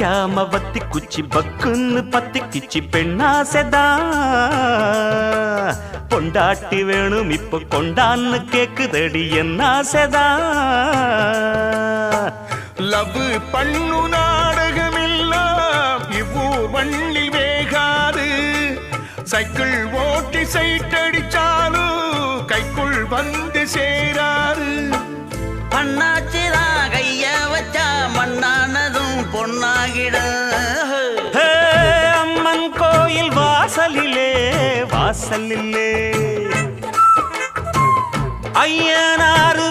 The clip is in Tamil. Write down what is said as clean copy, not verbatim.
வைக்காம வத்தி குச்சி பக்குன்னு பத்தி கிச்சி பெண்ணாசைதான் பொண்டாட்டி வேணும் இப்ப கொண்டான்னு கேக்குதடி என்ன ஆசைதான் லவ் பண்ணு நாடகம் எல்லாம் இவ்வூர் மண்ணில் வேகாது சைக்கிள் ஓட்டி சைட்டடிச்சாலும் கைக்குள் வந்து சேராது பண்ணாச்சுதான் கைய வச்சா மண்ணானதும் பொன்னாகிட அம்மன் கோயில் வாசலிலே வாசலிலே ஐயனாறு